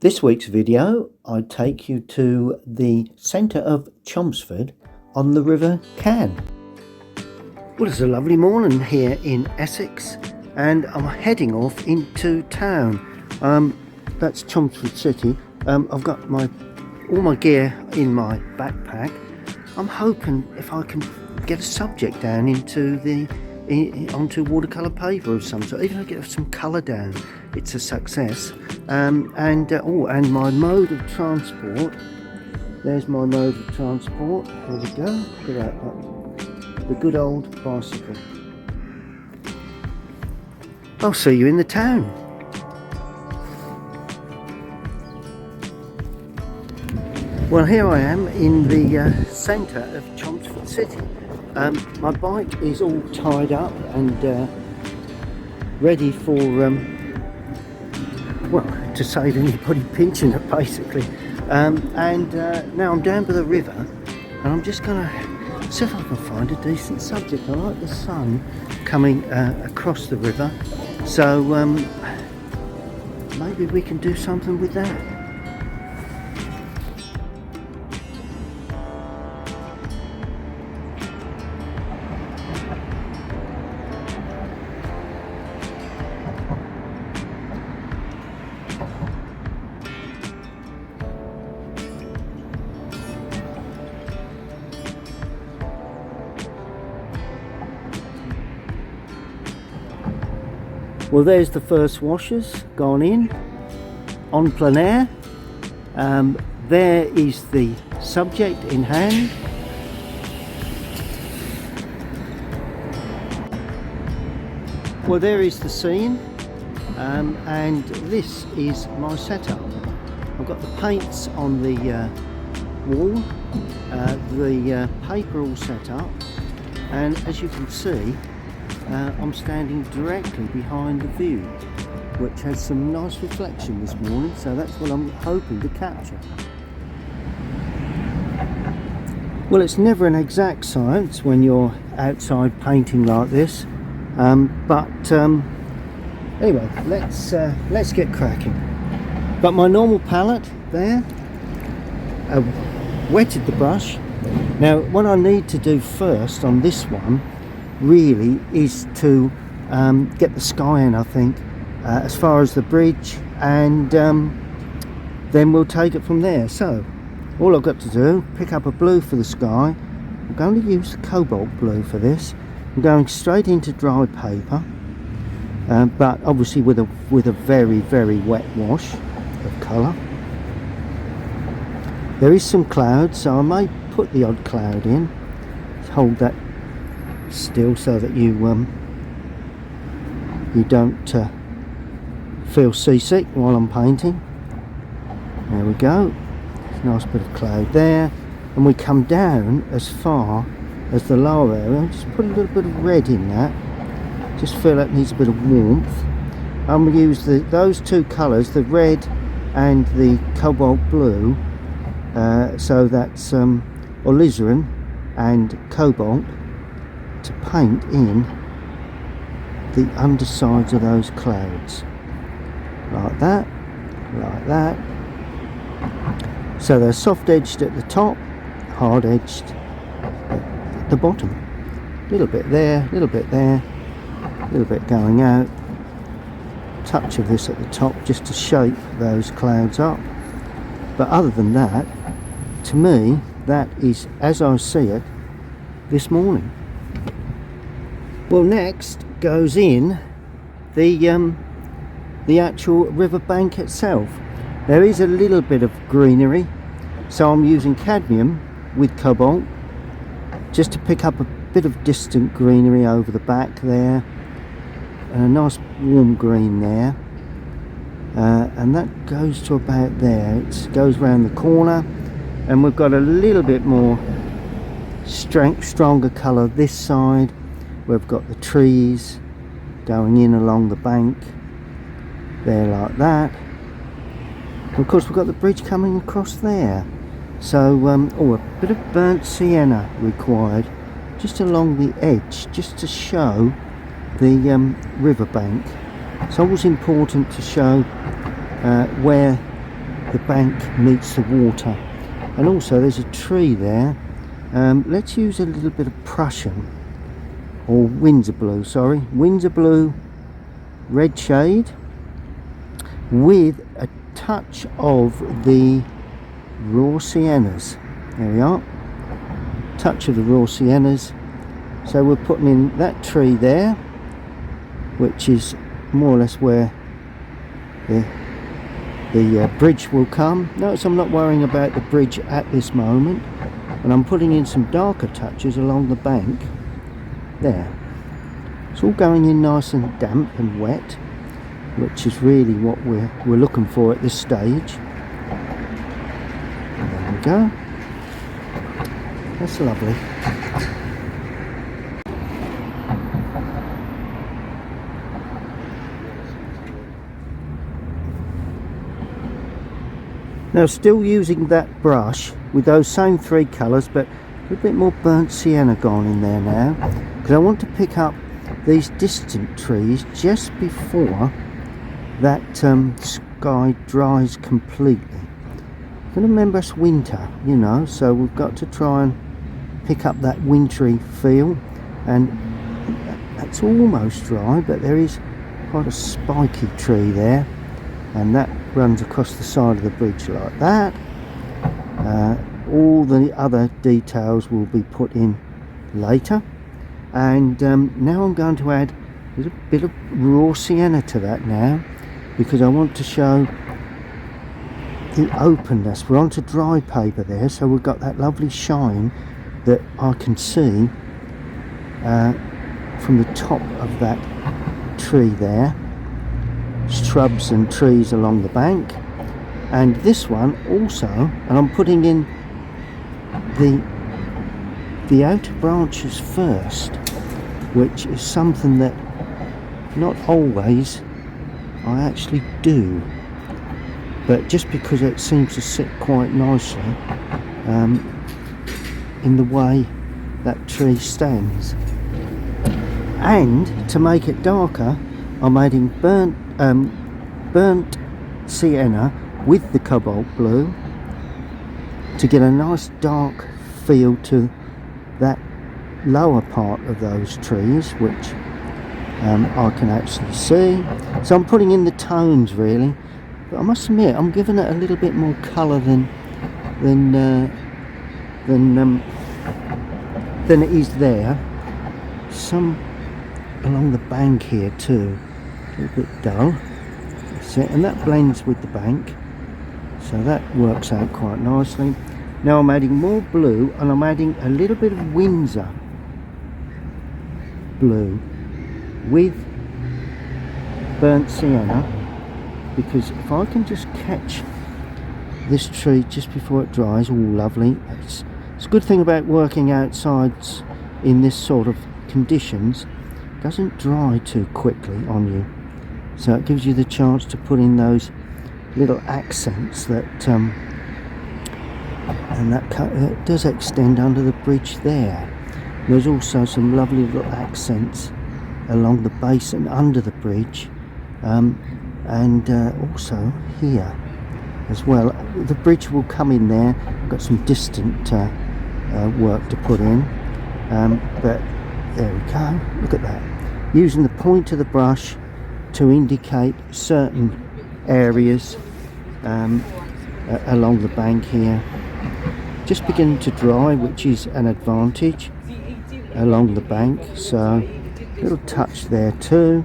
This week's video, I take you to the centre of Chelmsford on the River Can. Well, it's a lovely morning here in Essex and I'm heading off into town. That's Chelmsford City. I've got all my gear in my backpack. I'm hoping if I can get a subject down onto watercolour paper of some sort, even if I get some colour down, it's a success. And my mode of transport, there's my mode of transport, there we go, look at that, the good old bicycle. I'll see you in the town. Well, here I am in the centre of Chelmsford City. My bike is all tied up and ready for, to save anybody pinching it basically. Now I'm down by the river and I'm just going to see if I can find a decent subject. I like the sun coming across the river, so maybe we can do something with that. Well, there's the first washers gone in on plein-air. There is the subject in hand. Well, there is the scene, and this is my setup. I've got the paints on the wall, the paper all set up, and as you can see, I'm standing directly behind the view, which has some nice reflection this morning, so that's what I'm hoping to capture. Well, it's never an exact science when you're outside painting like this, but anyway, let's get cracking. Got my normal palette there. Wetted the brush. Now, what I need to do first on this one really is to get the sky in, I think, as far as the bridge, and then we'll take it from there. So all I've got to do, pick up a blue for the sky. I'm going to use cobalt blue for this. I'm going straight into dry paper, but obviously with a very, very wet wash of colour. There is some clouds, so I may put the odd cloud in. Let's hold that still so that you don't feel seasick while I'm painting. There we go. There's a nice bit of cloud there, and we come down as far as the lower area. Just put a little bit of red in that. Just feel that needs a bit of warmth. I'm going to use those two colours, the red and the cobalt blue. So that's alizarin and cobalt, to paint in the undersides of those clouds, like that, like that. So they're soft edged at the top, hard edged at the bottom. A little bit there, a little bit there, a little bit going out. Touch of this at the top just to shape those clouds up. But other than that, to me, that is as I see it this morning. Well, next goes in the actual riverbank itself. There is a little bit of greenery, so I'm using cadmium with cobalt just to pick up a bit of distant greenery over the back there, and a nice warm green there, and that goes to about there. It goes round the corner, and we've got a little bit more stronger colour this side. We've got the trees going in along the bank there, like that. And of course we've got the bridge coming across there, so a bit of burnt sienna required just along the edge, just to show the riverbank. It's always important to show where the bank meets the water. And also there's a tree there. Let's use a little bit of Prussian, or Windsor blue, sorry, Windsor blue red shade with a touch of the raw siennas. There we are, touch of the raw siennas. So we're putting in that tree there, which is more or less where the bridge will come. Notice I'm not worrying about the bridge at this moment, and I'm putting in some darker touches along the bank there. It's all going in nice and damp and wet, which is really what we're looking for at this stage. And there we go. That's lovely. Now, still using that brush with those same three colours, but a bit more burnt sienna gone in there now, because I want to pick up these distant trees just before that sky dries completely. But remember, it's winter, you know, so we've got to try and pick up that wintry feel, and that's almost dry, but there is quite a spiky tree there, and that runs across the side of the bridge like that. All the other details will be put in later, and now I'm going to add a little bit of raw sienna to that now, because I want to show the openness. We're onto dry paper there, so we've got that lovely shine that I can see from the top of that tree there. Shrubs and trees along the bank, and this one also, and I'm putting in the outer branches first, which is something that not always I actually do, but just because it seems to sit quite nicely in the way that tree stands. And to make it darker, I'm adding burnt sienna with the cobalt blue to get a nice dark feel to that lower part of those trees, which I can actually see. So I'm putting in the tones really, but I must admit I'm giving it a little bit more colour than it is there. Some along the bank here too, a little bit dull. That's it, and that blends with the bank, so that works out quite nicely. Now I'm adding more blue, and I'm adding a little bit of Windsor blue with burnt sienna, because if I can just catch this tree just before it dries, all lovely. It's a good thing about working outside in this sort of conditions, it doesn't dry too quickly on you, so it gives you the chance to put in those little accents that and that it does extend under the bridge there. There's also some lovely little accents along the base and under the bridge, and also here as well. The bridge will come in there. I've got some distant work to put in, but there we go. Look at that, using the point of the brush to indicate certain areas along the bank here. Just beginning to dry, which is an advantage along the bank, so a little touch there too,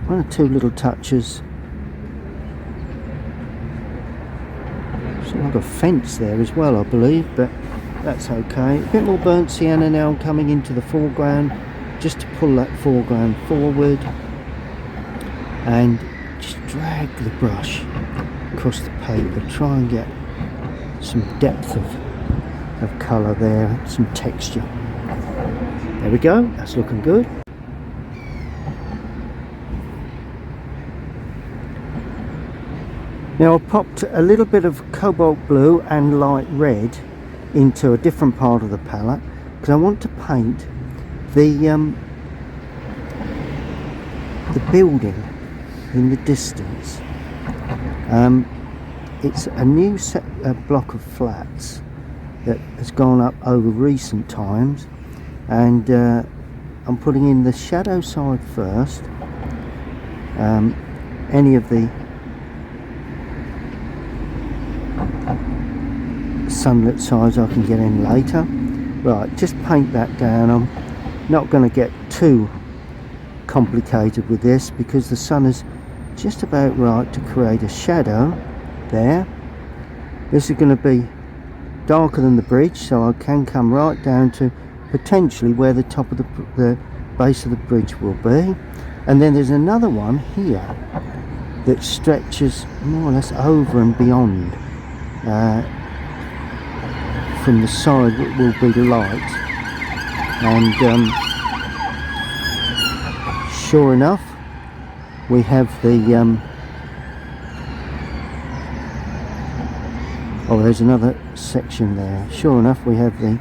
one or two little touches. It's like a fence there as well, I believe, but that's okay. A bit more burnt sienna now coming into the foreground, just to pull that foreground forward, and just drag the brush across the paper, try and get some depth of colour there, some texture. There we go, that's looking good. Now I've popped a little bit of cobalt blue and light red into a different part of the palette, because I want to paint the building in the distance. It's a new block of flats that has gone up over recent times, and I'm putting in the shadow side first. Any of the sunlit sides I can get in later. Right, just paint that down. I'm not going to get too complicated with this because the sun is just about right to create a shadow there. This is going to be darker than the bridge, so I can come right down to potentially where the top of the base of the bridge will be. And then there's another one here that stretches more or less over and beyond. From the side it will be light, and sure enough we have the oh, there's another section there. Sure enough we have the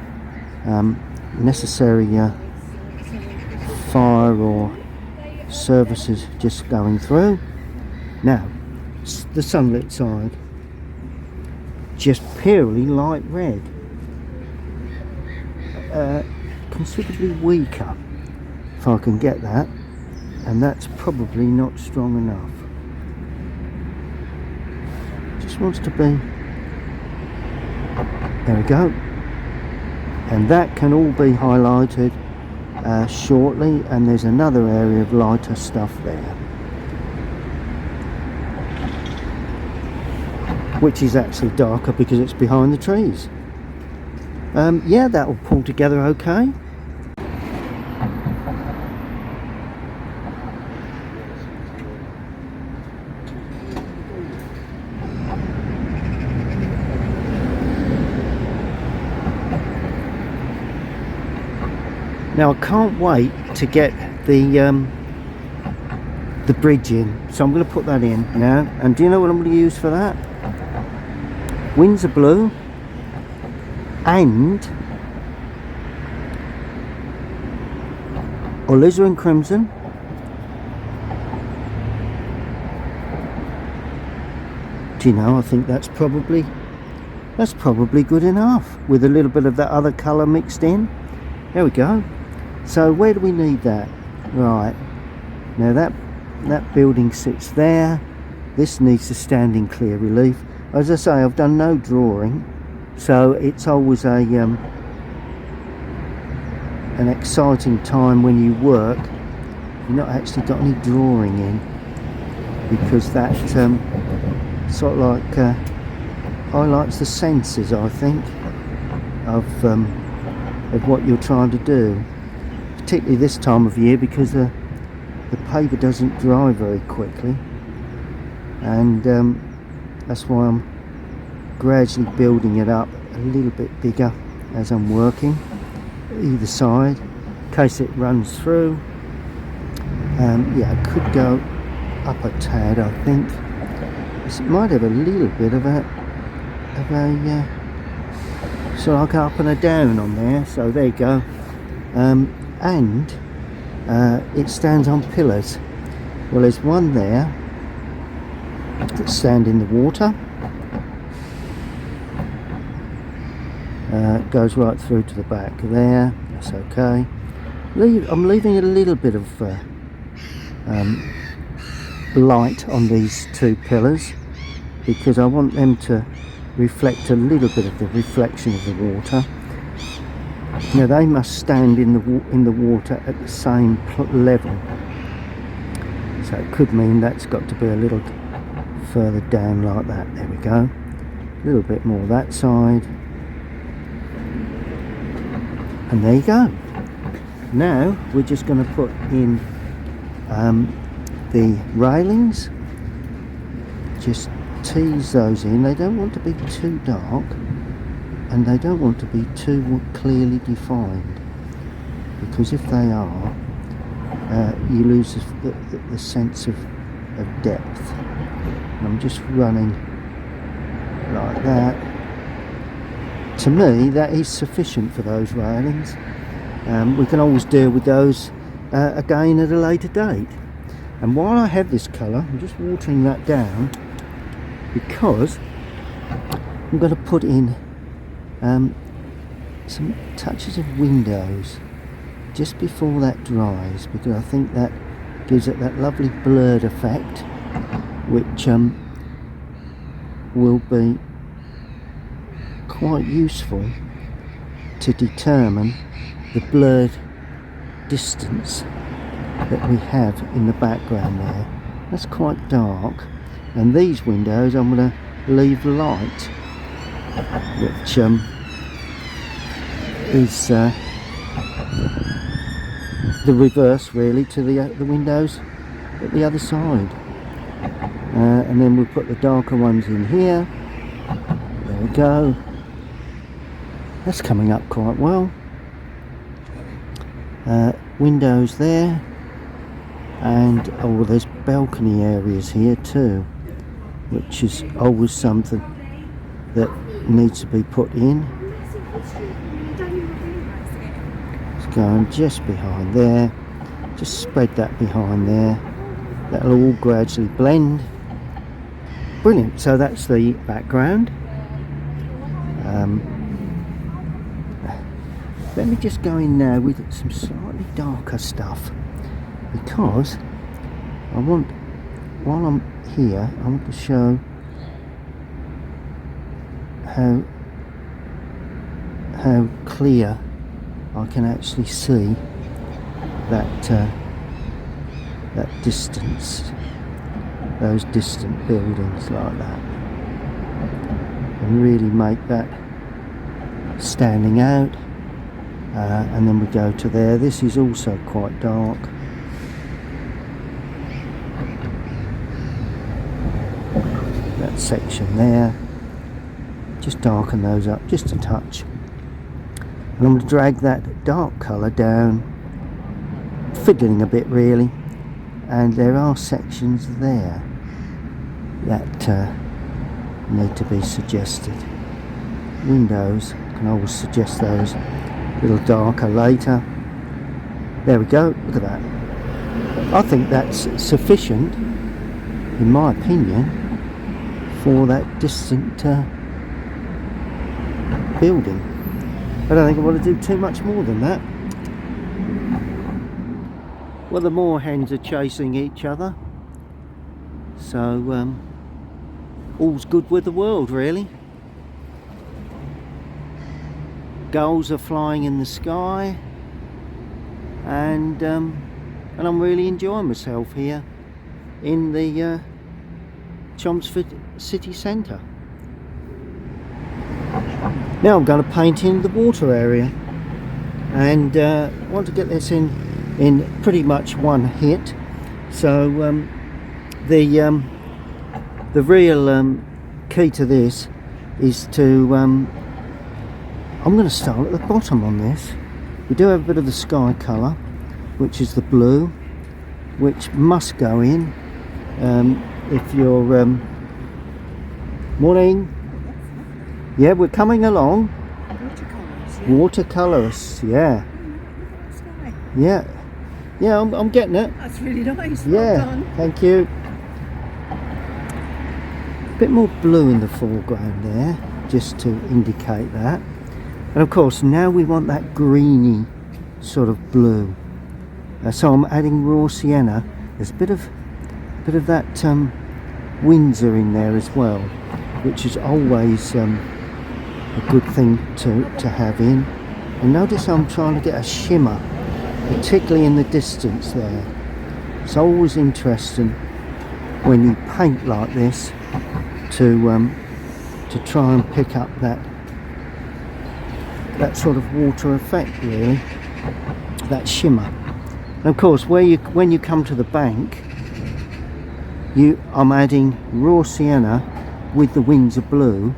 necessary fire or services just going through. Now the sunlit side, just purely light red, considerably weaker if I can get that, and that's probably not strong enough. Just wants to be, there we go, and that can all be highlighted shortly, and there's another area of lighter stuff there which is actually darker because it's behind the trees. Yeah, that will pull together okay. Now I can't wait to get the bridge in, so I'm going to put that in now. And do you know what I'm going to use for that? Windsor blue and alizarin crimson, do you know, I think that's probably good enough with a little bit of that other colour mixed in. There we go. So where do we need that? Right, now that building sits there. This needs to stand in clear relief. As I say, I've done no drawing, so it's always an exciting time when you work. You've not actually got any drawing in, because that sort of like highlights the senses, I think, of what you're trying to do, particularly this time of year, because the paper doesn't dry very quickly, and that's why I'm gradually building it up a little bit bigger as I'm working either side in case it runs through. Yeah, I could go up a tad, I think. It might have a little bit of a so I'll go up and a down on there, so there you go. And it stands on pillars. Well, there's one there that stand in the water, goes right through to the back there. That's okay. I'm leaving a little bit of light on these two pillars because I want them to reflect a little bit of the reflection of the water. Now they must stand in the water at the same level, so it could mean that's got to be a little further down like that. There we go. A little bit more that side, and there you go. Now we're just going to put in the railings. Just tease those in. They don't want to be too dark, and they don't want to be too clearly defined, because if they are, you lose the sense of depth. And I'm just running like that. To me, that is sufficient for those railings. We can always deal with those again at a later date. And while I have this colour, I'm just watering that down. because I'm going to put in some touches of windows just before that dries, because I think that gives it that lovely blurred effect, which will be quite useful to determine the blurred distance that we have in the background there. That's quite dark, and these windows I'm going to leave light, which is the reverse really to the windows at the other side. And then we'll put the darker ones in here. There we go. That's coming up quite well. Windows there, and oh, there's balcony areas here too, which is always something that needs to be put in. It's going just behind there, just spread that behind there. That'll all gradually blend. Brilliant. So that's the background. Let me just go in now with some slightly darker stuff, because I want, while I'm here, I want to show how clear I can actually see that that distance, those distant buildings like that, and really make that standing out. And then we go to there. This is also quite dark. That section there, just darken those up just a touch, and I'm going to drag that dark colour down, fiddling a bit really, and there are sections there that need to be suggested. Windows, can always suggest those a little darker later. There we go, look at that. I think that's sufficient, in my opinion, for that distant building. I don't think I want to do too much more than that. Well, the moorhens are chasing each other, so all's good with the world really. Gulls are flying in the sky, and I'm really enjoying myself here in the Chelmsford City Centre. Now I'm going to paint in the water area, and want to get this in pretty much one hit. So the real key to this is to I'm going to start at the bottom on this. We do have a bit of the sky colour, which is the blue, which must go in if you're morning. Yeah, we're coming along. Watercolours, yeah. Yeah, I'm getting it. That's really nice. Yeah, well done. Thank you. A bit more blue in the foreground there, just to indicate that. And of course now we want that greeny sort of blue. So I'm adding raw sienna. There's a bit of that Windsor in there as well, which is always a good thing to have in. And notice I'm trying to get a shimmer, particularly in the distance there. It's always interesting when you paint like this to try and pick up that sort of water effect really, that shimmer. And of course when you come to the bank, I'm adding raw sienna with the Windsor blue,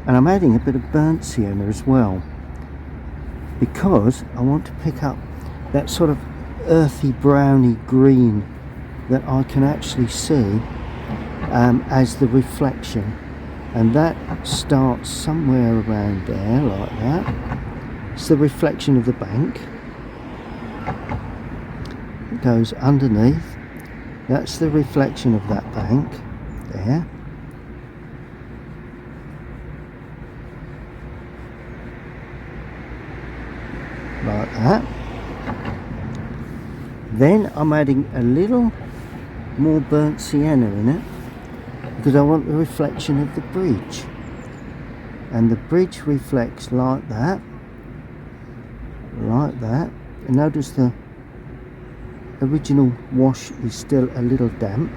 and I'm adding a bit of burnt sienna as well, because I want to pick up that sort of earthy browny green that I can actually see as the reflection. And that starts somewhere around there like that. It's the reflection of the bank. It goes underneath. That's the reflection of that bank there. I'm adding a little more burnt sienna in it because I want the reflection of the bridge, and the bridge reflects like that, and notice the original wash is still a little damp,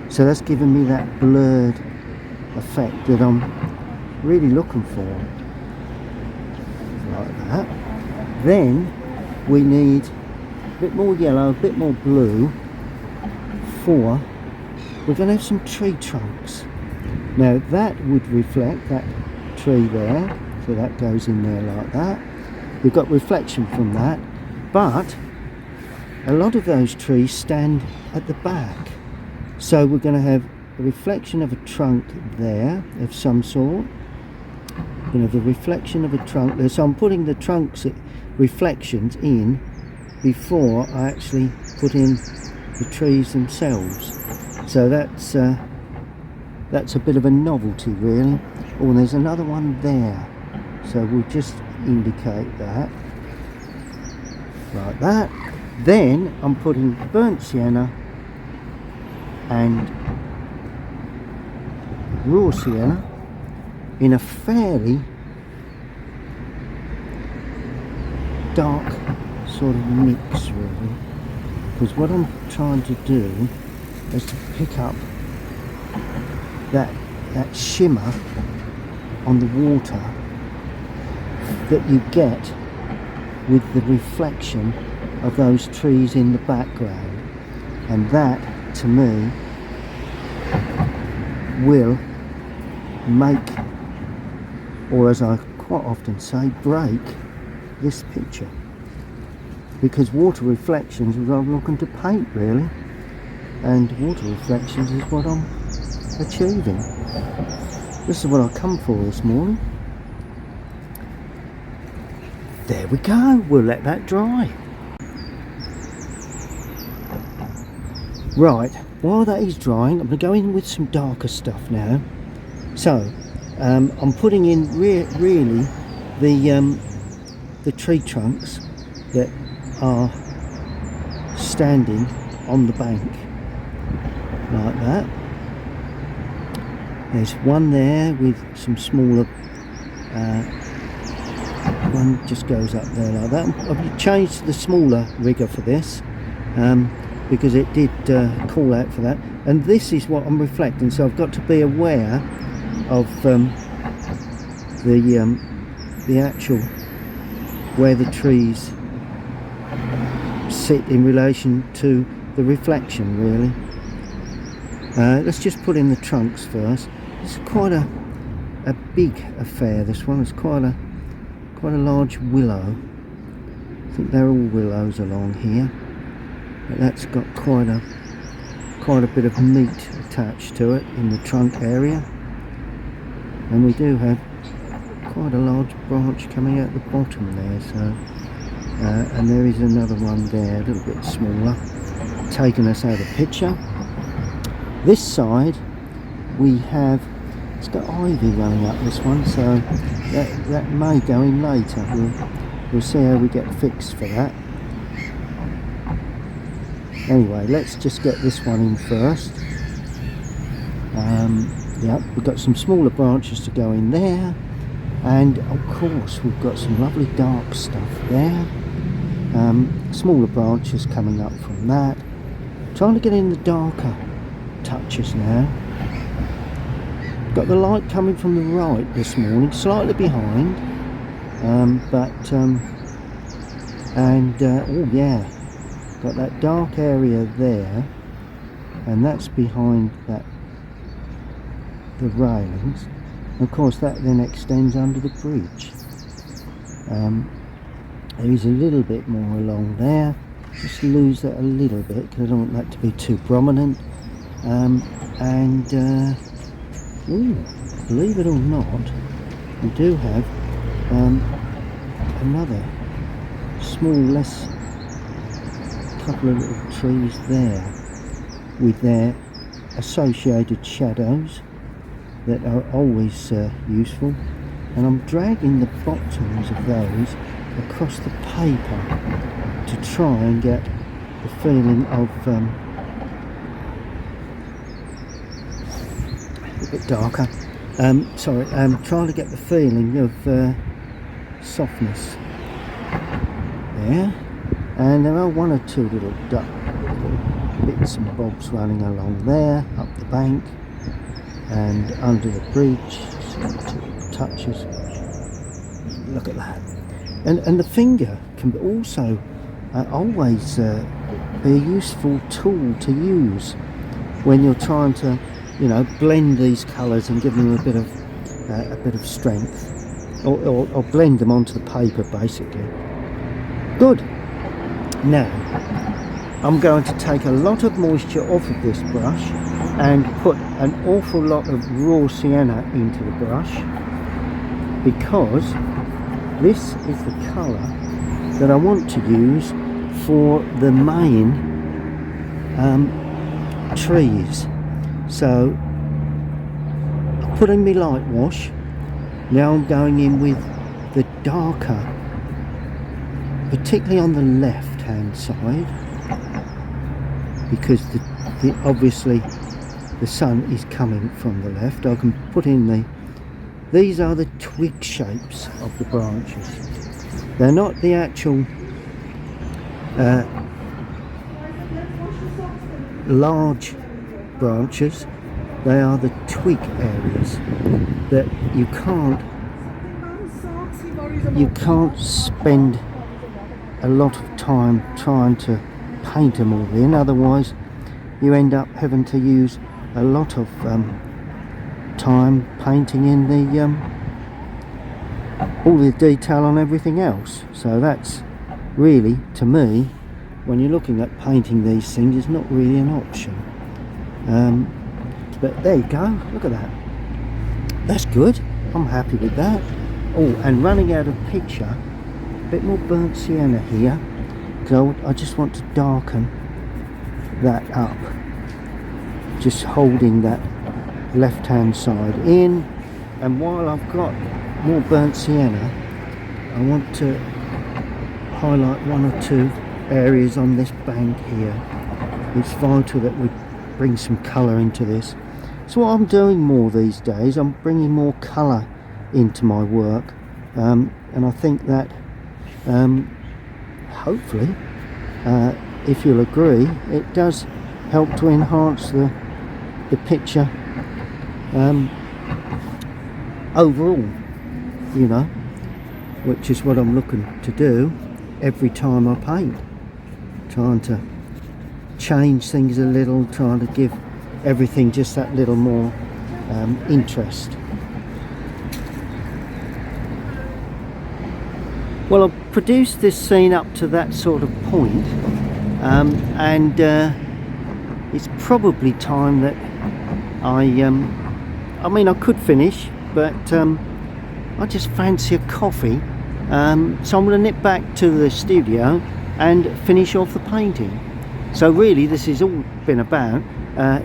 so that's giving me that blurred effect that I'm really looking for, like that. Then we need a bit more yellow, a bit more blue for, we're going to have some tree trunks. Now that would reflect that tree there, so that goes in there like that. We've got reflection from that, but a lot of those trees stand at the back, so we're going to have a reflection of a trunk there of some sort. We're going to have the reflection of a trunk there, so I'm putting the trunks reflections in before I actually put in the trees themselves. So that's a bit of a novelty really. Oh, and there's another one there, so we'll just indicate that like that. Then I'm putting burnt sienna and raw sienna in a fairly dark sort of mix really, because what I'm trying to do is to pick up that shimmer on the water that you get with the reflection of those trees in the background, and that to me will make, or as I quite often say, break this picture, because water reflections is what I'm looking to paint really, and water reflections is what I'm achieving. This is what I come for this morning. There we go, we'll let that dry. Right, while that is drying, I'm going to go in with some darker stuff now. So, I'm putting in really the tree trunks that are standing on the bank, like that. There's one there with some smaller, one just goes up there like that. I've changed to the smaller rigger for this, because it did call out for that, and this is what I'm reflecting, so I've got to be aware of the actual where the trees sit in relation to the reflection really. Let's just put in the trunks first. It's quite a big affair, this one. It's quite a large willow. I think they're all willows along here, but that's got quite a bit of meat attached to it in the trunk area, and we do have quite a large branch coming out the bottom there, so and there is another one there, a little bit smaller, taking us out of picture. This side we have, it's got ivy running up this one, so that may go in later. We'll see how we get fixed for that. Anyway, let's just get this one in first. Yep, we've got some smaller branches to go in there, and of course we've got some lovely dark stuff there. Smaller branches coming up from that. Trying to get in the darker touches now. Got the light coming from the right this morning, slightly behind, oh yeah, got that dark area there, and that's behind the railings. Of course that then extends under the bridge. There is a little bit more along there. Just lose that a little bit because I don't want that to be too prominent. Believe it or not, we do have another small, couple of little trees there with their associated shadows that are always useful, and I'm dragging the bottoms of those across the paper to try and get the feeling of a bit darker. Trying to get the feeling of softness there, and there are one or two little bits and bobs running along there, up the bank and under the bridge. Some touches. Look at that. And the finger can also always be a useful tool to use when you're trying to, you know, blend these colours and give them a bit of strength, or blend them onto the paper, basically. Good. Now I'm going to take a lot of moisture off of this brush and put an awful lot of raw sienna into the brush, because this is the colour that I want to use for the main trees. So I put in my light wash. Now I'm going in with the darker, particularly on the left hand side, because obviously the sun is coming from the left. I can put in these are the twig shapes of the branches. They're not the actual large branches, they are the twig areas that you can't spend a lot of time trying to paint them all in, otherwise you end up having to use a lot of time painting in all the detail on everything else. So that's really, to me, when you're looking at painting these things, it's not really an option. But there you go, look at that. That's good, I'm happy with that. Oh, and running out of picture, a bit more burnt sienna here, because I just want to darken that up, just holding that left hand side in. And while I've got more burnt sienna, I want to highlight one or two areas on this bank here. It's vital that we bring some colour into this. So what I'm doing more these days, I'm bringing more colour into my work, and I think that hopefully, if you'll agree, it does help to enhance the picture overall, you know, which is what I'm looking to do every time I paint, trying to change things a little, trying to give everything just that little more interest. Well, I've produced this scene up to that sort of point, and it's probably time that I mean, I could finish, but I just fancy a coffee, so I'm going to nip back to the studio and finish off the painting. So really this has all been about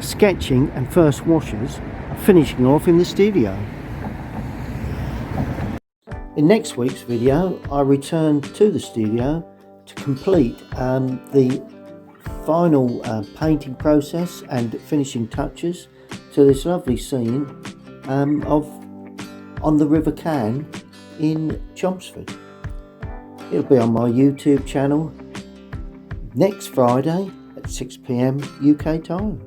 sketching and first washes, finishing off in the studio. In next week's video, I return to the studio to complete the final painting process and finishing touches to this lovely scene on the River Cann in Chelmsford. It'll be on my YouTube channel next Friday at 6 PM UK time.